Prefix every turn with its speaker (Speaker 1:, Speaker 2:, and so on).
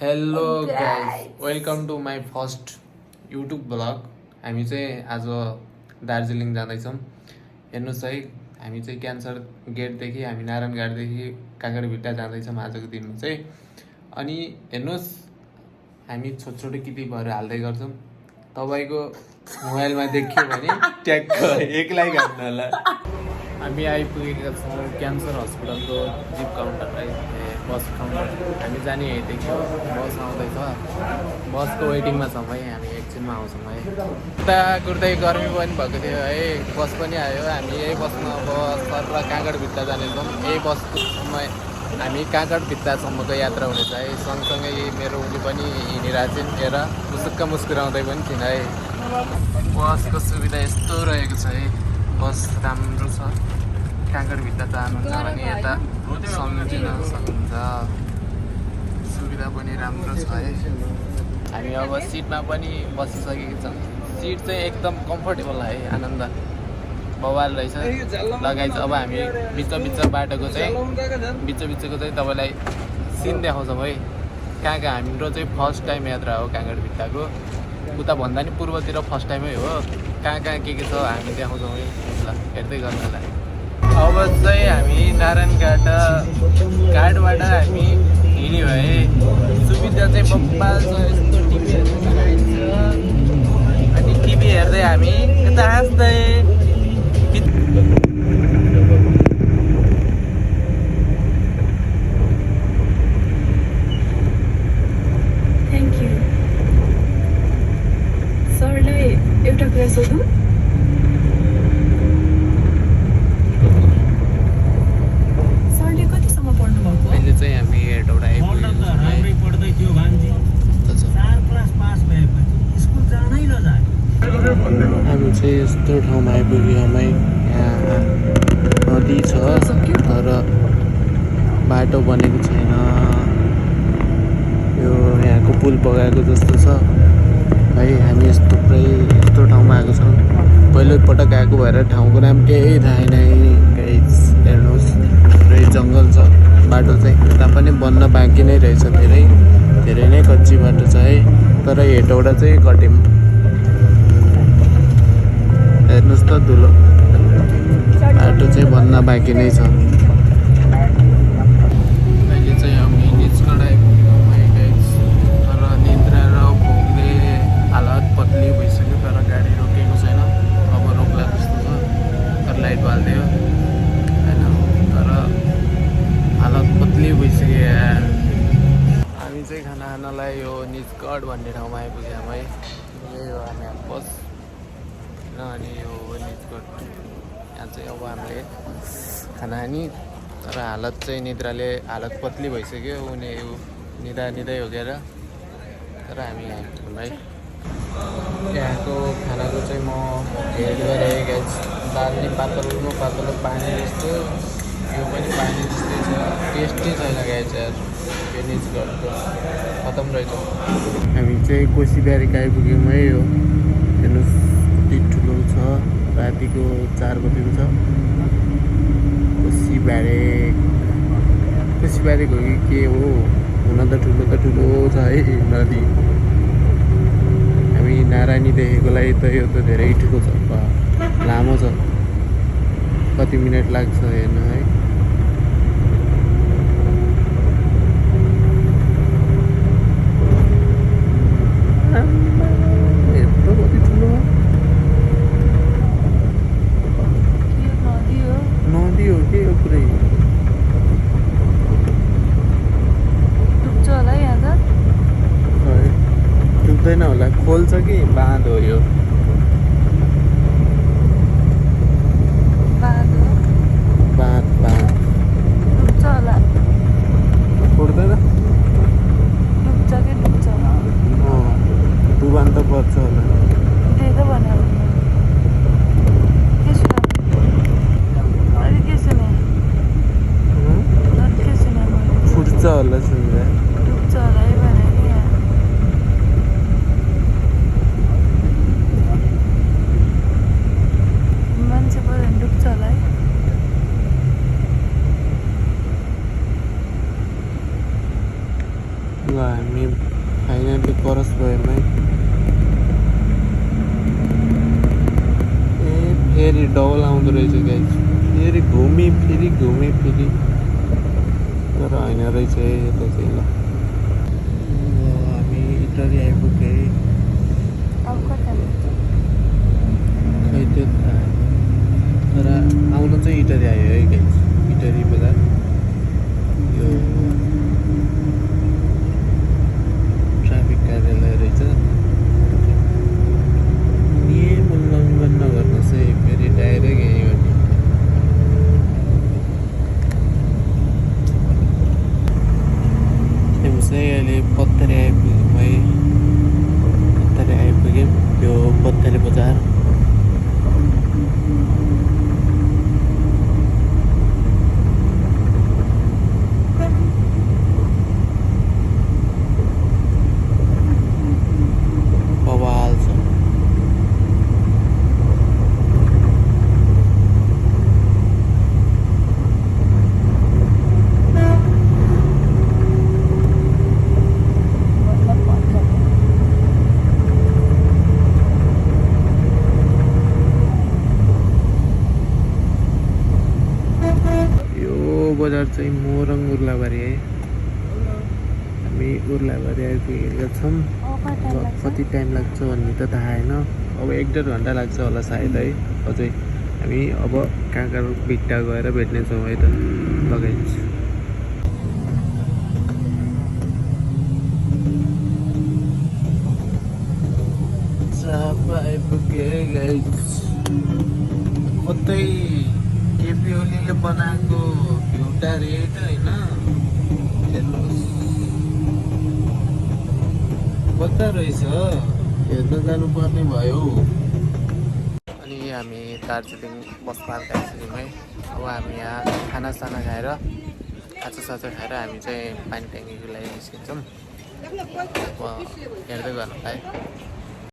Speaker 1: Hello guys, welcome to my first YouTube blog. हामी चाहिँ आज दार्जिलिङ जाँदैछौँ। हेर्नुहोस् है, हामी चाहिँ क्यान्सर गेटदेखि हामी नारायण घाटदेखि काँगडभिट्टा जाँदैछौँ आजको दिनमा चाहिँ। अनि हेर्नुहोस्, हामी छोटो छोटो क्लिप भएर हाल्दै गर्छौँ। तपाईँको मोबाइलमा देखियो भने ट्याक्क एक्लै घाट्नु होला। हामी आइपुगेका छौँ क्यान्सर हस्पिटलको जिप काउन्टर है, बस काउन्टर। हामी जाने यहीँदेखि हो, बस आउँदैछ, बसको वेटिङमा छौँ है। हामी एकछिनमा आउँछौँ है। उता कुर्दै गर्मी पनि भएको थियो है, बस पनि आयो। हामी यही बसमा अब सर र काँगडभिट्टा जानेछौँ। यही बसमा हामी काँगडभिट्टासम्मको यात्रा हुनेछ है। सँगसँगै मेरो उनी पनि हिँडिरहेको छिन्, हेर मुसुक्क मुस्कुराउँदै पनि छिन् है। बसको सुविधा यस्तो रहेको छ है, बस राम्रो छ। काँगडभिट्टा जानुहुन्छ भने यता सम्झिन सक्नुहुन्छ, सुविधा पनि राम्रो छ है। हामी अब सिटमा पनि बसिसकेको छौँ। सिट चाहिँ एकदम कम्फर्टेबल है, आनन्द बवाल रहेछ लगाइ। अब हामी बिच बाटोको चाहिँ बिचको चाहिँ तपाईँलाई सिन देखाउँछौँ है। कहाँ कहाँ हाम्रो चाहिँ फर्स्ट टाइम यात्रा हो काँगडभिट्टाको। उता भन्दा नि पूर्वतिर फर्स्ट टाइमै हो। कहाँ कहाँ के छ हामी देखाउँछौँ है, ल हेर्दै गर्नुलाई। अब चाहिँ हामी नारायण घाटबाट हामी हिँड्यो है। सुविधा चाहिँ बब्बाल छ, यस्तो टिभीहरू लगाइन्छ। अनि टिभी हेर्दै हामी यता हाँस्दै
Speaker 2: एउटा कुरा सोधौँ? सरले कतिसम्म पढ्नु भएको?
Speaker 1: अहिले चाहिँ हामी हेटौडा
Speaker 3: राम्रै पढ्दै थियो भान्जी। 4 क्लास पास भएपछि स्कुल जानै नजाने।
Speaker 1: हामी चाहिँ यस्तो ठाउँमा आइपुग्यौँ है। यहाँ नदी छ तर बाटो बनेको छैन। यो यहाँको पुल बगाएको जस्तो छ है। हामी यस्तो ठाउँमा आएको छौँ। पहिलोपटक आएको भएर ठाउँको नाम केही थाहा छैन। हेर्नुहोस्, पुरै जङ्गल छ। बाटो चाहिँ यता पनि बन्न बाँकी नै रहेछ, धेरै नै कच्ची बाटो छ है। तर हेटौडा चाहिँ कट्यौँ। हेर्नुहोस् त, धुलो बाटो चाहिँ बन्न बाँकी नै छ। अहिले चाहिँ हामी निजगढ आइपुग्यौँ है गाइस। तर निद्रा र भोकले हालत पत्ली भइसक्यो, तर गाडी रोकेको छैन। अब रोक्ला जस्तो छ, तर लाइट बालिदियो होइन। तर हालत पत्ली भइसक्यो यार। हामी चाहिँ खाना खानलाई यो निजगढ भन्ने ठाउँमा आइपुग्यौँ है। यही हो हामी बस र अनि यो निजगढ। यहाँ चाहिँ अब हामीले खाना खाने, तर हालत चाहिँ निद्राले हालत पत्ली भइसक्यो। निदै होगेर, तर हामी यहाँ आइपुग्यौँ है। यहाँको खानाको चाहिँ म हेड गरेँ गाइस। दाल नि पातलो पानी जस्तो, यो पनि पानी जस्तै छ। टेस्टै छैन गाइस यार, यो निजगढको खतम रहेछ। हामी चाहिँ कोसीबारीको आइपुग्यौँ है। यो हेर्नुहोस् कति ठुलो छ, रातिको 4 बजेको छ। कोसीबारीको कि के हो, हुन त ठुलो छ है नदी। हामी नारायणी देखेकोलाई त यो त धेरै ठुलो छ, लामो छ। कति मिनट लाग्छ हेर्नु है। यत्रो कति ठुलो नदी हो के यो पुरै?
Speaker 2: डुब्छ होला यहाँ त?
Speaker 1: डुब्दैन होला, खोल छ कि बाँध हो यो? बाँध
Speaker 2: डुब्छ होला।
Speaker 1: उड्दैन?
Speaker 2: डुब्छ कि डुब्छ?
Speaker 1: डुबान त पर्छ होला।
Speaker 2: त्यही त भन्यो। के सुने? अरे के सुने? के सुने मैले?
Speaker 1: फुट्छ होला सुन्दा।
Speaker 2: डुब्छ होला है भने नि यहाँ।
Speaker 1: हामी फाइनली परस भएमै ए फेरि डबल आउँदो रहेछ गाइस फेरि घुमी फेरि तर होइन रहेछ है यता चाहिँ ल हामी इटरी आइपुगे
Speaker 2: अब कता
Speaker 1: खै त्यो थाहा तर आउनु चाहिँ इटरी आयो है गाइस इटरी बजार यो ट्राफिक कार्यालय रहेछ नियम उल्लङ्घन नगर्नुहोस् है फेरि डाइरेक्ट यहीँ हो नि हामी चाहिँ अहिले बत्तरी आइपुग्यौँ यो बत्तरी बजार बवाल छ
Speaker 2: मतलब पर्छ
Speaker 1: यो बजार चाहिँ मोरङ उर्लाबारी है हामी उर्लाबारी आइपुगेका छौँ अब कति टाइम लाग्छ भन्ने त थाहा होइन अब 1-1.5 घन्टा लाग्छ होला सायद है अझै हामी अब कहाँ भिट्टा गएर भेट्नेछौँ है त लगाइन्छ आइपुगे गाइस कतै केपी ओलीले बनाएको एउटा रेट होइन हेर्नुहोस् कता रहेछ हेर्न जानुपर्ने भयो अनि हामी दार्जिलिङ बस पार्क आइसक्यौँ है अब हामी यहाँ खानासाना खाएर काँचोसाचो खाएर हामी चाहिँ पानी ट्याङ्कीको लागि निस्किन्छौँ अब हेर्दै गर्नु है